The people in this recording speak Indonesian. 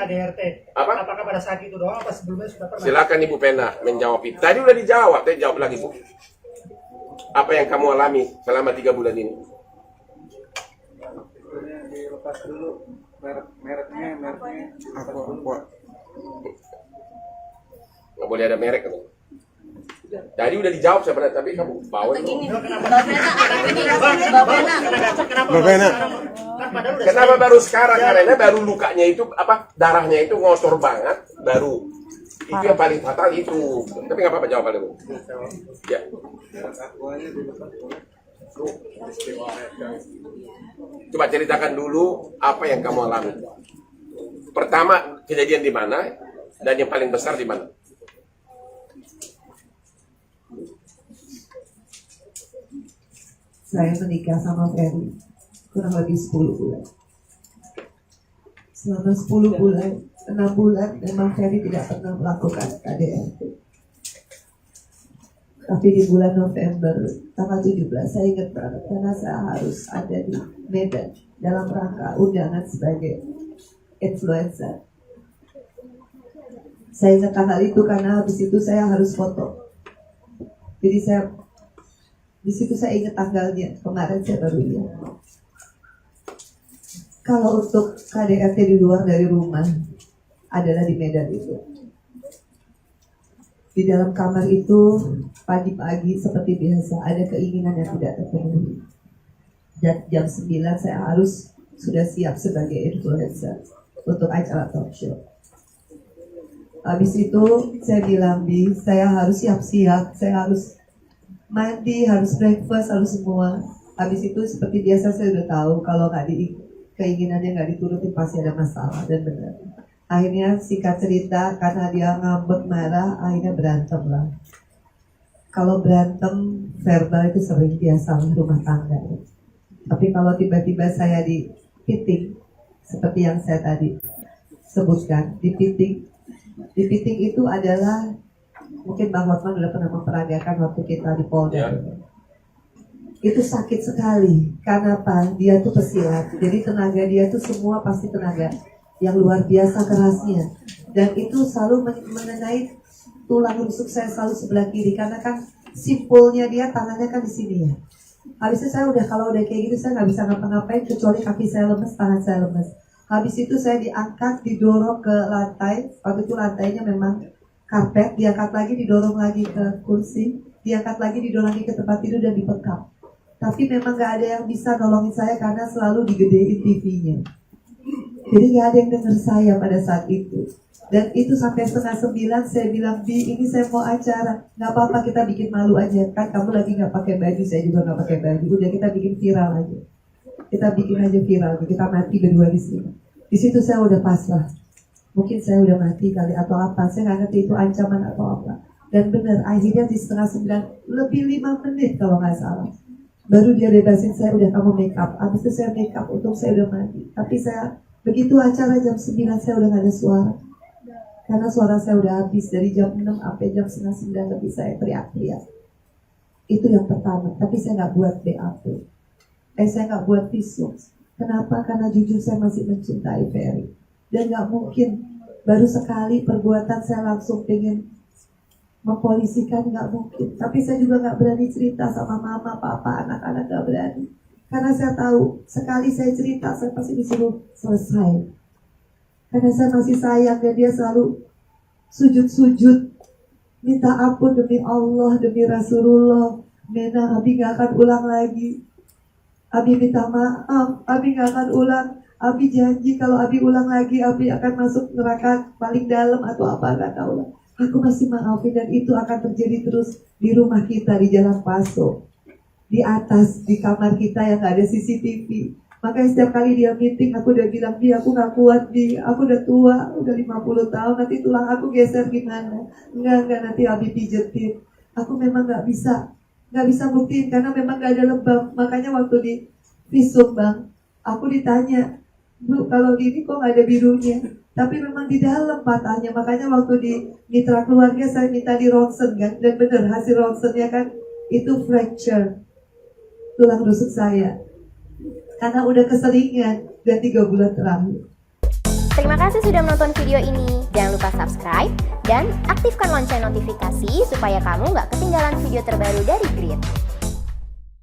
KDRT? Apa? Apakah pada saat itu doang apa sebelumnya sudah pernah? Silakan Ibu Pena menjawab itu. Tadi udah dijawab, tapi jawab lagi Bu. Apa yang kamu alami selama 3 bulan ini? Dilepas dulu mereknya. Aqua. Nggak boleh ada merek kan? Tadi udah dijawab sebenarnya, tapi kamu bawa itu. Kenapa baru sekarang? Karena baru lukanya itu darahnya itu ngosor banget, baru itu yang paling fatal itu. Tapi nggak apa-apa jawab Bu. Ya. Aquanya dilepas dulu. Coba ceritakan dulu apa yang kamu alami. Pertama kejadian di mana dan yang paling besar di mana? Saya menikah sama Ferry kurang lebih 10 bulan. Selama 10 bulan, 6 bulan memang Ferry tidak pernah melakukan KDRT. Tapi di bulan November tanggal 17 saya ingat banget karena saya harus ada di Medan dalam rangka undangan sebagai influencer. Saya ingat tanggal itu karena habis itu saya harus foto. Jadi di situ saya ingat tanggalnya, kemarin saya baru lihat. Kalau untuk KDRT di luar dari rumah adalah di Medan itu. Di dalam kamar itu pagi-pagi seperti biasa ada keinginan yang tidak terpenuhi. Dan jam 9 saya harus sudah siap sebagai influencer untuk acara talk show. Habis itu saya bilang saya harus siap-siap, saya harus mandi, harus breakfast, harus semua. Habis itu seperti biasa saya udah tahu kalau keinginannya nggak dituruti pasti ada masalah dan benar. Akhirnya singkat cerita karena dia ngambek marah, akhirnya berantem lah. Kalau berantem verbal itu sering biasa rumah tangga. Tapi kalau tiba-tiba saya dipiting seperti yang saya tadi sebutkan, dipiting itu adalah mungkin Bang Hotman sudah pernah memperagakan waktu kita di Polda. Ya. Itu sakit sekali karena apa? Dia tuh pesilat. Jadi tenaga dia tuh semua pasti tenaga yang luar biasa kerasnya. Dan itu selalu mengenai tulang rusuk saya selalu sebelah kiri karena kan simpulnya dia tangannya kan di sini ya. Habis itu saya kalau udah kayak gitu saya nggak bisa ngapa-ngapain kecuali kaki saya lemes, tangan saya lemes. Habis itu saya diangkat, didorong ke lantai. Waktu itu lantainya memang karpet, diangkat lagi, didorong lagi ke kursi, diangkat lagi, didorong lagi ke tempat tidur dan dibekap. Tapi memang gak ada yang bisa nolongin saya karena selalu digedein TV-nya. Jadi gak ada yang dengar saya pada saat itu. Dan itu sampai 8:30 saya bilang, ini saya mau acara, gak apa-apa kita bikin malu aja. Kan kamu lagi gak pakai baju, saya juga gak pakai baju. Udah kita bikin viral aja. Kita bikin aja viral, kita mati berdua di sini. Di situ saya udah pasrah. Mungkin saya udah mati kali atau apa, saya nggak ngerti itu ancaman atau apa. Dan benar, akhirnya di 8:30 lebih 5 menit kalau nggak salah, baru dia bebasin saya, udah kamu make up. Habis itu saya make up, untuk saya udah mati. Tapi saya, begitu acara jam 9 saya udah nggak ada suara. Karena suara saya udah habis, dari jam 6 sampai jam 8:30 lebih saya teriak-teriak. Itu yang pertama, tapi saya nggak buat BAP. Saya nggak buat visum. Kenapa? Karena jujur saya masih mencintai Ferry. Dan gak mungkin baru sekali perbuatan saya langsung pengen mempolisikan, gak mungkin. Tapi saya juga gak berani cerita sama mama, papa, anak-anak gak berani. Karena saya tahu sekali saya cerita saya pasti disuruh selesai. Karena saya masih sayang dan dia selalu sujud-sujud minta ampun demi Allah, demi Rasulullah. Mena, Abi gak akan ulang lagi. Abi minta maaf, Abi gak akan ulang. Abi janji kalau Abi ulang lagi, Abi akan masuk neraka paling dalam atau apa, gak tahu lah. Aku masih maafin dan itu akan terjadi terus di rumah kita di Jalan Paso. Di atas, di kamar kita yang gak ada CCTV. Makanya setiap kali dia meeting, aku udah bilang, aku gak kuat, aku udah tua, udah 50 tahun, nanti tulang aku geser gimana. Enggak, nanti Abi pijetin. Aku memang gak bisa buktiin karena memang gak ada lebam. Makanya waktu di visum Bang, aku ditanya, Bu, kalau gini kok gak ada birunya? Tapi memang di dalam patahnya. Makanya waktu di mitra keluarga saya minta di ronsen kan. Dan benar hasil ronsennya kan itu fracture tulang rusuk saya. Karena udah keseringan dan 3 bulan terakhir. Terima kasih sudah menonton video ini. Jangan lupa subscribe dan aktifkan lonceng notifikasi supaya kamu nggak ketinggalan video terbaru dari Grit.